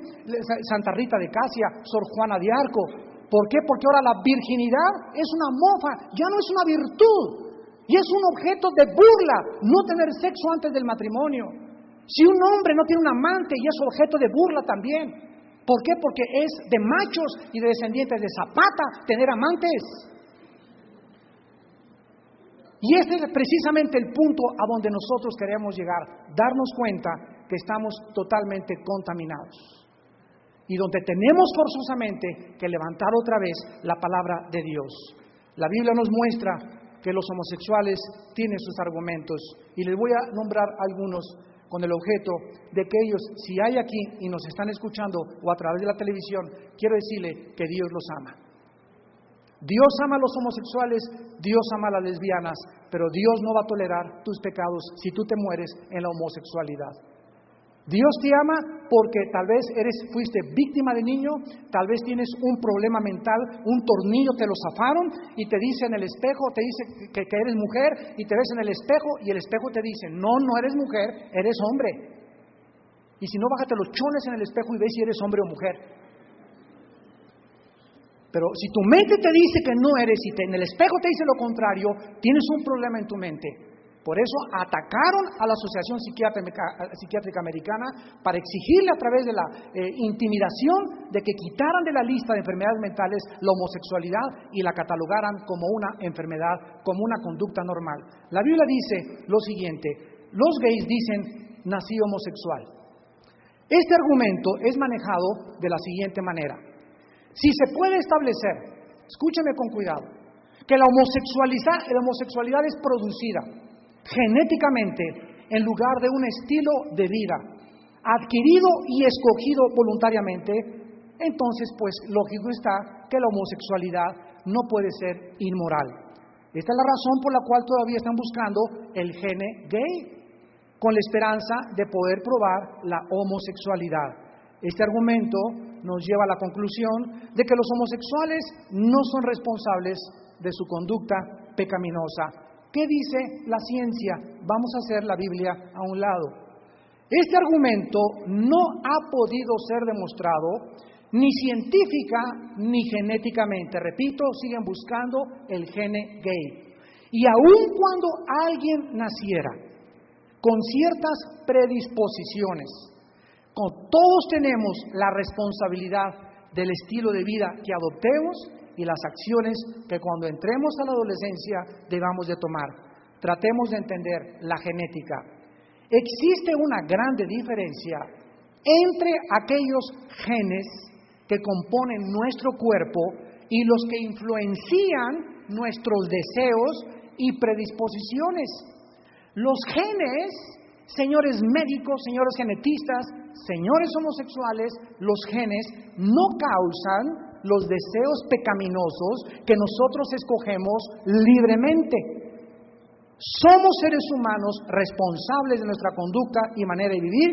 Santa Rita de Casia, Sor Juana de Arco. ¿Por qué? Porque ahora la virginidad es una mofa, ya no es una virtud. Y es un objeto de burla no tener sexo antes del matrimonio. Si un hombre no tiene un amante, ya es objeto de burla también. ¿Por qué? Porque es de machos y de descendientes de Zapata tener amantes. Y este es precisamente el punto a donde nosotros queremos llegar, darnos cuenta que estamos totalmente contaminados. Y donde tenemos forzosamente que levantar otra vez la palabra de Dios. La Biblia nos muestra que los homosexuales tienen sus argumentos, y les voy a nombrar algunos con el objeto de que ellos, si hay aquí y nos están escuchando o a través de la televisión, quiero decirle que Dios los ama. Dios ama a los homosexuales, Dios ama a las lesbianas, pero Dios no va a tolerar tus pecados si tú te mueres en la homosexualidad. Dios te ama porque tal vez fuiste víctima de niño, tal vez tienes un problema mental, un tornillo te lo zafaron y te dice en el espejo, te dice que eres mujer, y te ves en el espejo y el espejo te dice, no eres mujer, eres hombre. Y si no, bájate los chones en el espejo y ves si eres hombre o mujer. Pero si tu mente te dice que no eres y en el espejo te dice lo contrario, tienes un problema en tu mente. Por eso atacaron a la Asociación Psiquiátrica Americana para exigirle a través de la intimidación de que quitaran de la lista de enfermedades mentales la homosexualidad y la catalogaran como una enfermedad, como una conducta normal. La Biblia dice lo siguiente: los gays dicen nací homosexual. Este argumento es manejado de la siguiente manera: si se puede establecer, escúcheme con cuidado, que la homosexualidad es producida genéticamente en lugar de un estilo de vida adquirido y escogido voluntariamente, entonces pues lógico está que la homosexualidad no puede ser inmoral. Esta es la razón por la cual todavía están buscando el gene gay, con la esperanza de poder probar la homosexualidad. Este argumento nos lleva a la conclusión de que los homosexuales no son responsables de su conducta pecaminosa. ¿Qué dice la ciencia? Vamos a hacer la Biblia a un lado. Este argumento no ha podido ser demostrado ni científica ni genéticamente. Repito, siguen buscando el gene gay. Y aun cuando alguien naciera con ciertas predisposiciones, todos tenemos la responsabilidad del estilo de vida que adoptemos y las acciones que cuando entremos a la adolescencia debamos de tomar. Tratemos de entender la genética. Existe una grande diferencia entre aquellos genes que componen nuestro cuerpo y los que influencian nuestros deseos y predisposiciones. Los genes, señores médicos, señores genetistas, señores homosexuales, los genes no causan los deseos pecaminosos que nosotros escogemos libremente. Somos seres humanos responsables de nuestra conducta y manera de vivir,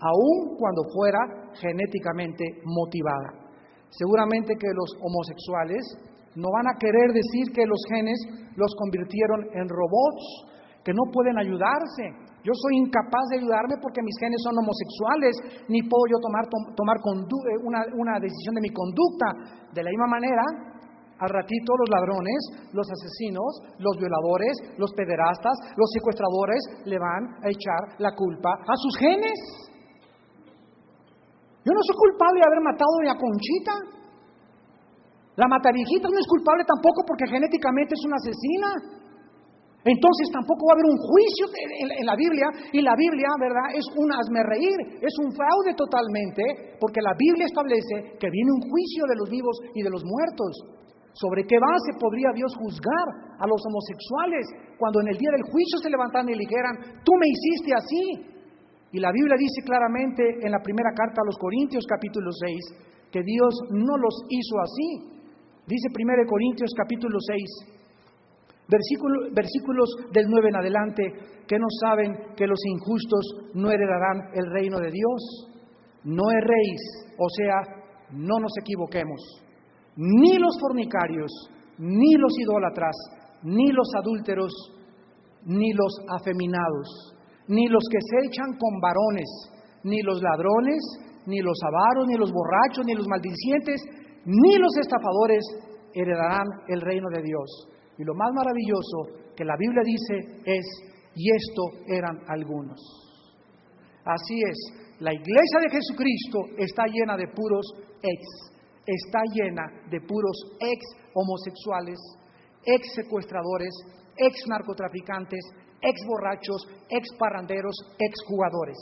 aun cuando fuera genéticamente motivada. Seguramente que los homosexuales no van a querer decir que los genes los convirtieron en robots, que no pueden ayudarse. Yo soy incapaz de ayudarme porque mis genes son homosexuales, ni puedo yo tomar una decisión de mi conducta. De la misma manera, al ratito los ladrones, los asesinos, los violadores, los pederastas, los secuestradores le van a echar la culpa a sus genes. Yo no soy culpable de haber matado a doña Conchita. La Matavijitas no es culpable tampoco porque genéticamente es una asesina. Entonces tampoco va a haber un juicio en la Biblia, y la Biblia, ¿verdad?, es un hazmerreír, es un fraude totalmente, porque la Biblia establece que viene un juicio de los vivos y de los muertos. ¿Sobre qué base podría Dios juzgar a los homosexuales cuando en el día del juicio se levantaran y le dijeran, tú me hiciste así? Y la Biblia dice claramente en la primera carta a los Corintios, capítulo 6, que Dios no los hizo así. Dice 1 Corintios, capítulo 6, versículos del 9 en adelante, que no saben que los injustos no heredarán el reino de Dios. No erréis, o sea, no nos equivoquemos. Ni los fornicarios, ni los idólatras, ni los adúlteros, ni los afeminados, ni los que se echan con varones, ni los ladrones, ni los avaros, ni los borrachos, ni los maldicientes, ni los estafadores heredarán el reino de Dios. Y lo más maravilloso que la Biblia dice es, y esto eran algunos. Así es, la iglesia de Jesucristo está llena de puros está llena de puros ex homosexuales, ex secuestradores, ex narcotraficantes, ex borrachos, ex parranderos, ex jugadores.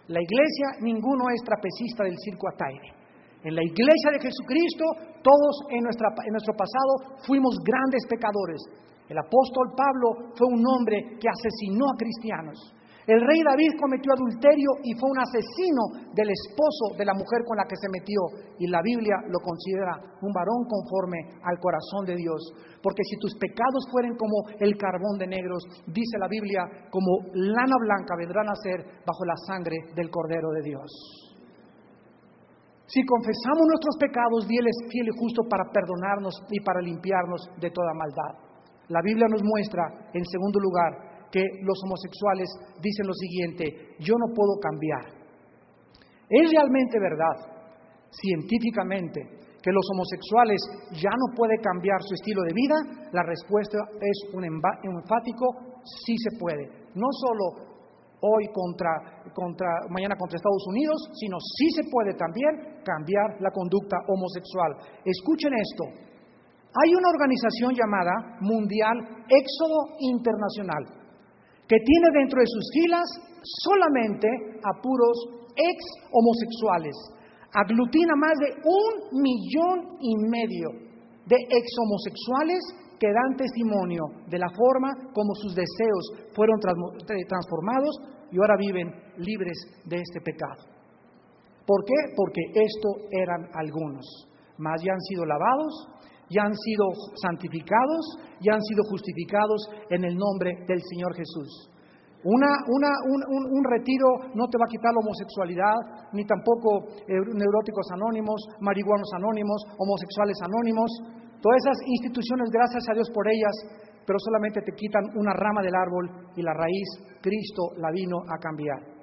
La iglesia, ninguno es trapecista del circo Ataire. En la iglesia de Jesucristo, todos en nuestro pasado fuimos grandes pecadores. El apóstol Pablo fue un hombre que asesinó a cristianos. El rey David cometió adulterio y fue un asesino del esposo de la mujer con la que se metió. Y la Biblia lo considera un varón conforme al corazón de Dios. Porque si tus pecados fueren como el carbón de negros, dice la Biblia, como lana blanca vendrán a ser bajo la sangre del Cordero de Dios. Si confesamos nuestros pecados, Dios es fiel y justo para perdonarnos y para limpiarnos de toda maldad. La Biblia nos muestra, en segundo lugar, que los homosexuales dicen lo siguiente: yo no puedo cambiar. ¿Es realmente verdad, científicamente, que los homosexuales ya no pueden cambiar su estilo de vida? La respuesta es un enfático sí se puede. No solo hoy mañana contra Estados Unidos, sino sí se puede también cambiar la conducta homosexual. Escuchen esto. Hay una organización llamada Mundial Éxodo Internacional, que tiene dentro de sus filas solamente a puros ex homosexuales. Aglutina más de 1,5 millones de ex homosexuales que dan testimonio de la forma como sus deseos fueron transformados y ahora viven libres de este pecado. ¿Por qué? Porque esto eran algunos, mas ya han sido lavados, ya han sido santificados, ya han sido justificados en el nombre del Señor Jesús. Un retiro no te va a quitar la homosexualidad, ni tampoco neuróticos anónimos, marihuanos anónimos, homosexuales anónimos. Todas esas instituciones, gracias a Dios por ellas, pero solamente te quitan una rama del árbol y la raíz, Cristo la vino a cambiar.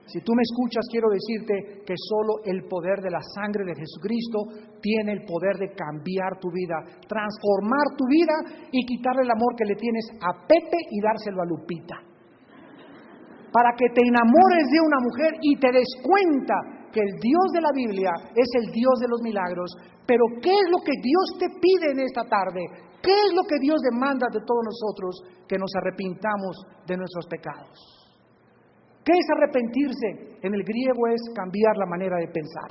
Si tú me escuchas, quiero decirte que solo el poder de la sangre de Jesucristo tiene el poder de cambiar tu vida, transformar tu vida y quitarle el amor que le tienes a Pepe y dárselo a Lupita. Para que te enamores de una mujer y te des cuenta que el Dios de la Biblia es el Dios de los milagros. Pero ¿qué es lo que Dios te pide en esta tarde? ¿Qué es lo que Dios demanda de todos nosotros? Que nos arrepintamos de nuestros pecados. ¿Qué es arrepentirse? En el griego es cambiar la manera de pensar.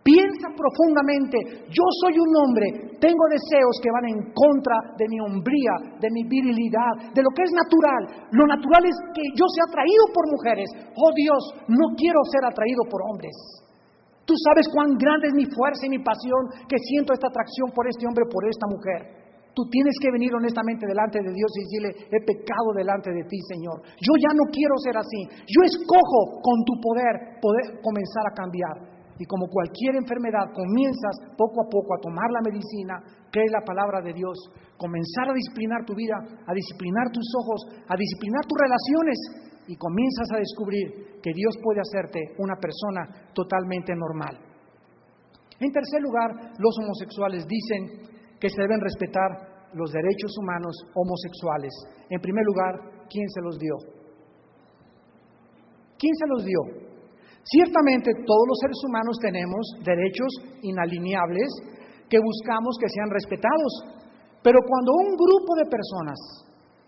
Piensa profundamente. Yo soy un hombre, tengo deseos que van en contra de mi hombría, de mi virilidad, de lo que es natural. Lo natural es que yo sea atraído por mujeres. Oh Dios, no quiero ser atraído por hombres. Tú sabes cuán grande es mi fuerza y mi pasión, que siento esta atracción por este hombre, por esta mujer. Tú tienes que venir honestamente delante de Dios y decirle: he pecado delante de ti, Señor. Yo ya no quiero ser así. Yo escojo con tu poder comenzar a cambiar. Y como cualquier enfermedad, comienzas poco a poco a tomar la medicina, que es la palabra de Dios. Comenzar a disciplinar tu vida, a disciplinar tus ojos, a disciplinar tus relaciones. Y comienzas a descubrir que Dios puede hacerte una persona totalmente normal. En tercer lugar, los homosexuales dicen que se deben respetar los derechos humanos homosexuales. En primer lugar, ¿quién se los dio? ¿Quién se los dio? Ciertamente todos los seres humanos tenemos derechos inalineables que buscamos que sean respetados, pero cuando un grupo de personas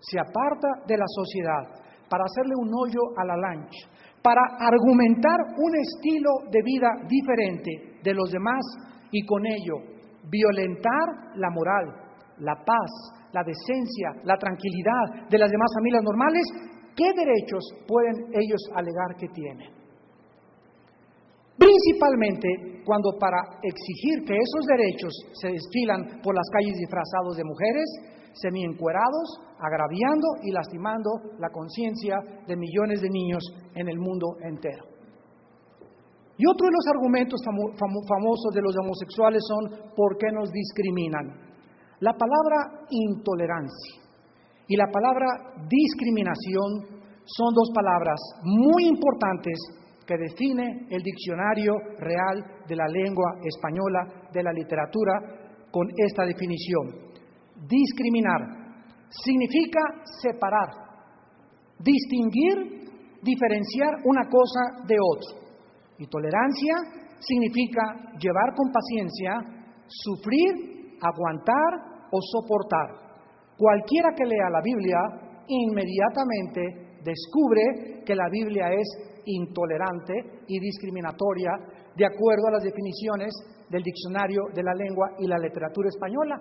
se aparta de la sociedad para hacerle un hoyo a la lancha, para argumentar un estilo de vida diferente de los demás y con ello violentar la moral, la paz, la decencia, la tranquilidad de las demás familias normales, ¿qué derechos pueden ellos alegar que tienen? Principalmente cuando para exigir que esos derechos se desfilan por las calles disfrazados de mujeres, semiencuerados, agraviando y lastimando la conciencia de millones de niños en el mundo entero. Y otro de los argumentos famosos de los homosexuales son: ¿por qué nos discriminan? La palabra intolerancia y la palabra discriminación son dos palabras muy importantes que define el diccionario real de la lengua española, de la literatura, con esta definición. Discriminar significa separar, distinguir, diferenciar una cosa de otra. Y tolerancia significa llevar con paciencia, sufrir, aguantar o soportar. Cualquiera que lea la Biblia inmediatamente descubre que la Biblia es intolerante y discriminatoria de acuerdo a las definiciones del diccionario de la lengua y la literatura española.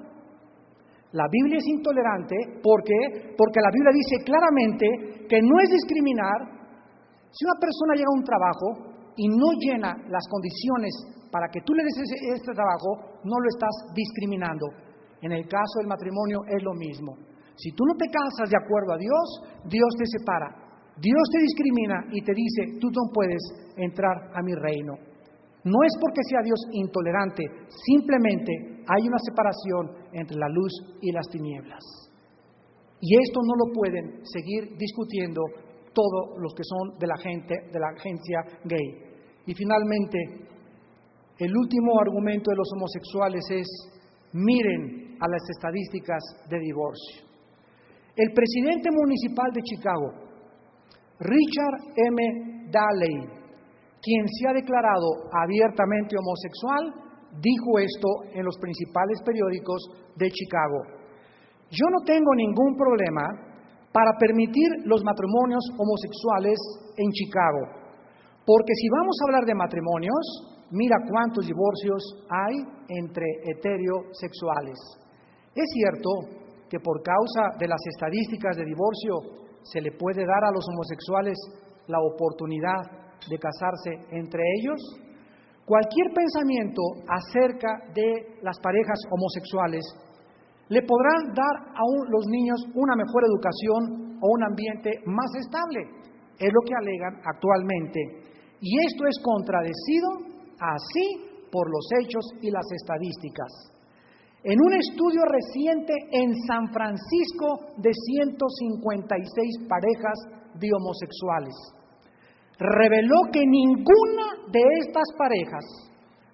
La Biblia es intolerante porque la Biblia dice claramente que no es discriminar. Si una persona llega a un trabajo y no llena las condiciones para que tú le des este trabajo, no lo estás discriminando. En el caso del matrimonio es lo mismo. Si tú no te casas de acuerdo a Dios, Dios te separa. Dios te discrimina y te dice: tú no puedes entrar a mi reino. No es porque sea Dios intolerante, simplemente hay una separación entre la luz y las tinieblas. Y esto no lo pueden seguir discutiendo todos los que son de la agencia gay. Y finalmente, el último argumento de los homosexuales es: miren a las estadísticas de divorcio. El presidente municipal de Chicago, Richard M. Daley, quien se ha declarado abiertamente homosexual, dijo esto en los principales periódicos de Chicago: yo no tengo ningún problema para permitir los matrimonios homosexuales en Chicago, porque si vamos a hablar de matrimonios, mira cuántos divorcios hay entre heterosexuales. Es cierto que por causa de las estadísticas de divorcio se le puede dar a los homosexuales la oportunidad de casarse entre ellos. Cualquier pensamiento acerca de las parejas homosexuales le podrán dar a los niños una mejor educación o un ambiente más estable. Es lo que alegan actualmente. Y esto es contradecido así por los hechos y las estadísticas. En un estudio reciente en San Francisco de 156 parejas de homosexuales, reveló que ninguna de estas parejas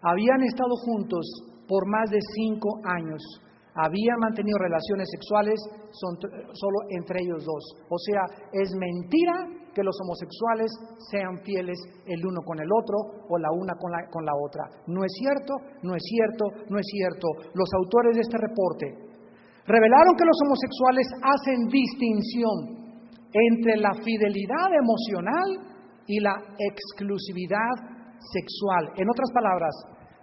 habían estado juntos por más de 5 años. Habían mantenido relaciones sexuales solo entre ellos dos. O sea, es mentira que los homosexuales sean fieles el uno con el otro o la una con la otra. No es cierto, no es cierto, no es cierto. Los autores de este reporte revelaron que los homosexuales hacen distinción entre la fidelidad emocional y la exclusividad sexual. En otras palabras,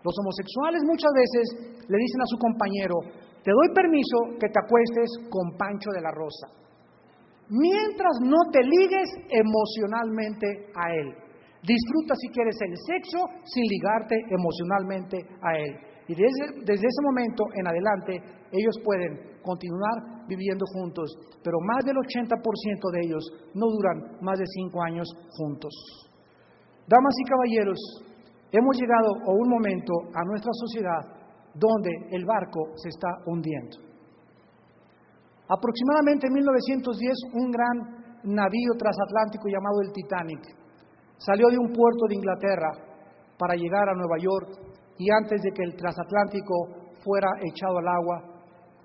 los homosexuales muchas veces le dicen a su compañero: te doy permiso que te acuestes con Pancho de la Rosa, mientras no te ligues emocionalmente a él. Disfruta si quieres el sexo sin ligarte emocionalmente a él. Y desde ese momento en adelante ellos pueden continuar viviendo juntos, pero más del 80% de ellos no duran más de 5 años juntos. Damas y caballeros, hemos llegado a un momento a nuestra sociedad donde el barco se está hundiendo. Aproximadamente en 1910, un gran navío transatlántico llamado el Titanic salió de un puerto de Inglaterra para llegar a Nueva York, y antes de que el transatlántico fuera echado al agua,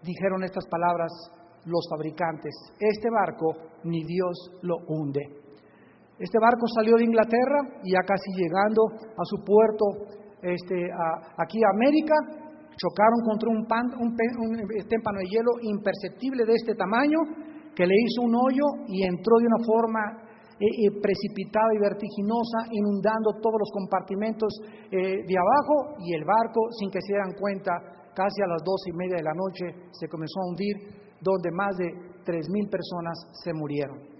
dijeron estas palabras los fabricantes: este barco ni Dios lo hunde. Este barco salió de Inglaterra y ya casi llegando a su puerto aquí a América, chocaron contra un témpano de hielo imperceptible de este tamaño, que le hizo un hoyo y entró de una forma precipitada y vertiginosa, inundando todos los compartimentos de abajo, y el barco, sin que se dieran cuenta, casi a las 12:30 de la noche se comenzó a hundir, donde más de 3,000 personas se murieron.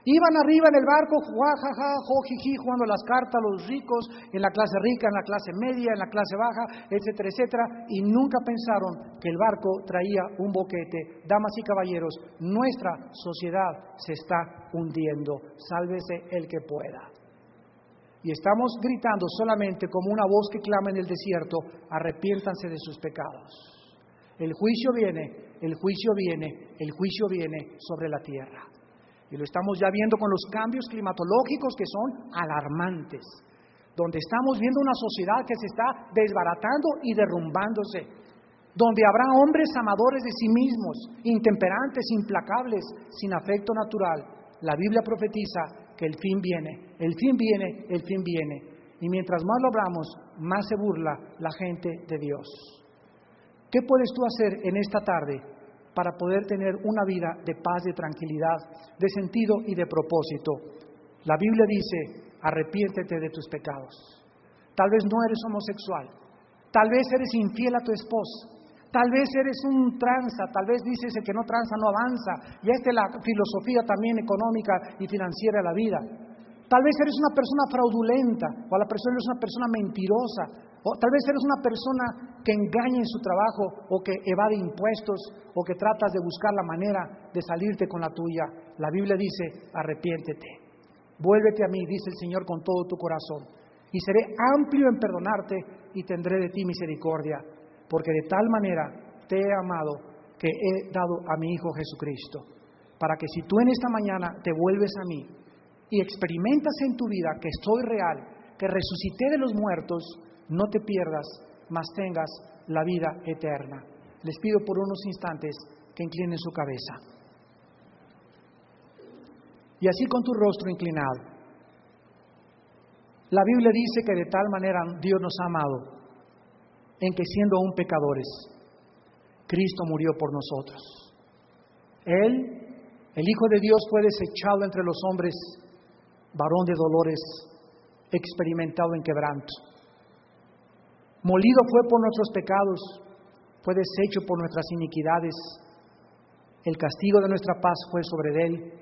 Iban arriba en el barco, jajaja, jojiji, jugando las cartas, los ricos, en la clase rica, en la clase media, en la clase baja, etcétera, etcétera, y nunca pensaron que el barco traía un boquete. Damas y caballeros, nuestra sociedad se está hundiendo. Sálvese el que pueda. Y estamos gritando solamente como una voz que clama en el desierto: arrepiéntanse de sus pecados. El juicio viene, el juicio viene, el juicio viene sobre la tierra. Y lo estamos ya viendo con los cambios climatológicos que son alarmantes, donde estamos viendo una sociedad que se está desbaratando y derrumbándose, donde habrá hombres amadores de sí mismos, intemperantes, implacables, sin afecto natural. La Biblia profetiza que el fin viene, el fin viene, el fin viene. Y mientras más lo hablamos, más se burla la gente de Dios. ¿Qué puedes tú hacer en esta tarde para poder tener una vida de paz, de tranquilidad, de sentido y de propósito? La Biblia dice: arrepiéntete de tus pecados. Tal vez no eres homosexual, tal vez eres infiel a tu esposa, tal vez eres un tranza, tal vez dices: el que no tranza no avanza. Y esta es la filosofía también económica y financiera de la vida. Tal vez eres una persona fraudulenta, o a la persona eres una persona mentirosa, o tal vez eres una persona que engaña en su trabajo, o que evade impuestos, o que tratas de buscar la manera de salirte con la tuya. La Biblia dice: arrepiéntete, vuélvete a mí, dice el Señor, con todo tu corazón, y seré amplio en perdonarte y tendré de ti misericordia, porque de tal manera te he amado que he dado a mi Hijo Jesucristo, para que si tú en esta mañana te vuelves a mí y experimentas en tu vida que soy real, que resucité de los muertos, no te pierdas, mas tengas la vida eterna. Les pido por unos instantes que inclinen su cabeza. Y así con tu rostro inclinado. La Biblia dice que de tal manera Dios nos ha amado, en que siendo aún pecadores, Cristo murió por nosotros. Él, el Hijo de Dios, fue desechado entre los hombres, varón de dolores, experimentado en quebranto. Molido fue por nuestros pecados, fue deshecho por nuestras iniquidades. El castigo de nuestra paz fue sobre él,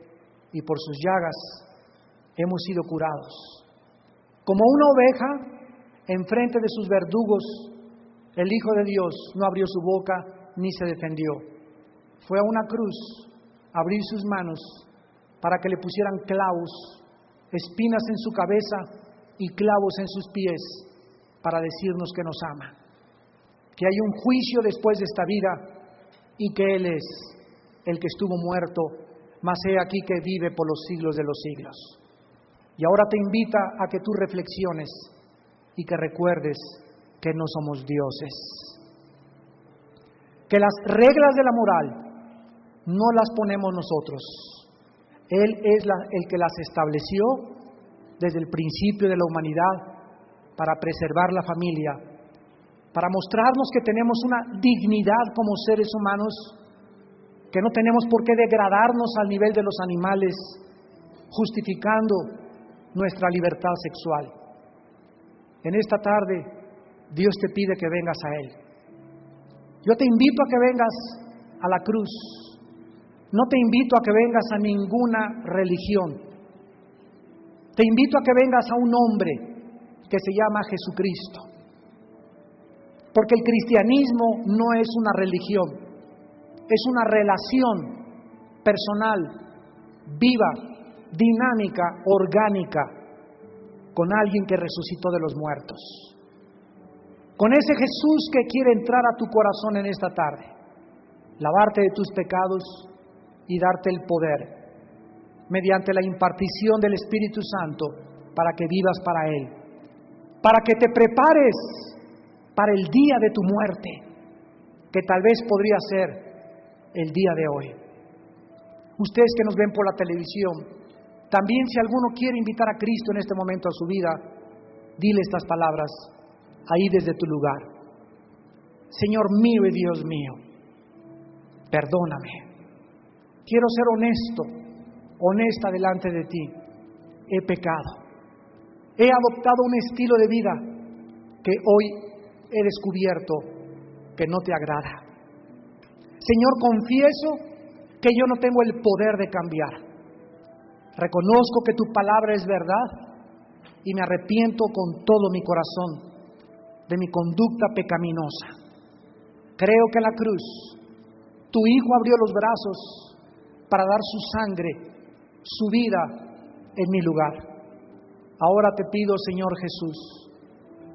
y por sus llagas hemos sido curados. Como una oveja enfrente de sus verdugos, el Hijo de Dios no abrió su boca ni se defendió. Fue a una cruz abrir sus manos para que le pusieran clavos, espinas en su cabeza y clavos en sus pies para decirnos que nos ama, que hay un juicio después de esta vida y que Él es el que estuvo muerto, mas he aquí que vive por los siglos de los siglos. Y ahora te invita a que tú reflexiones y que recuerdes que no somos dioses, que las reglas de la moral no las ponemos nosotros. Él es el que las estableció desde el principio de la humanidad para preservar la familia, para mostrarnos que tenemos una dignidad como seres humanos, que no tenemos por qué degradarnos al nivel de los animales, justificando nuestra libertad sexual. En esta tarde, Dios te pide que vengas a Él. Yo te invito a que vengas a la cruz. No te invito a que vengas a ninguna religión. Te invito a que vengas a un hombre que se llama Jesucristo. Porque el cristianismo no es una religión, es una relación personal, viva, dinámica, orgánica, con alguien que resucitó de los muertos. Con ese Jesús que quiere entrar a tu corazón en esta tarde, lavarte de tus pecados y darte el poder, mediante la impartición del Espíritu Santo, para que vivas para Él, para que te prepares para el día de tu muerte, que tal vez podría ser el día de hoy. Ustedes que nos ven por la televisión, también si alguno quiere invitar a Cristo en este momento a su vida, dile estas palabras ahí desde tu lugar. Señor mío y Dios mío, perdóname. Quiero ser honesta delante de ti. He pecado. He adoptado un estilo de vida que hoy he descubierto que no te agrada. Señor, confieso que yo no tengo el poder de cambiar. Reconozco que tu palabra es verdad y me arrepiento con todo mi corazón de mi conducta pecaminosa. Creo que en la cruz tu Hijo abrió los brazos para dar su sangre, su vida en mi lugar. Ahora te pido, Señor Jesús,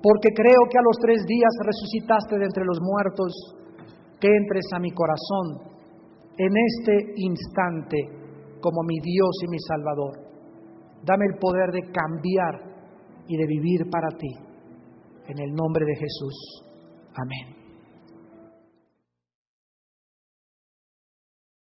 porque creo que a los 3 días resucitaste de entre los muertos, que entres a mi corazón en este instante como mi Dios y mi Salvador. Dame el poder de cambiar y de vivir para ti. En el nombre de Jesús. Amén.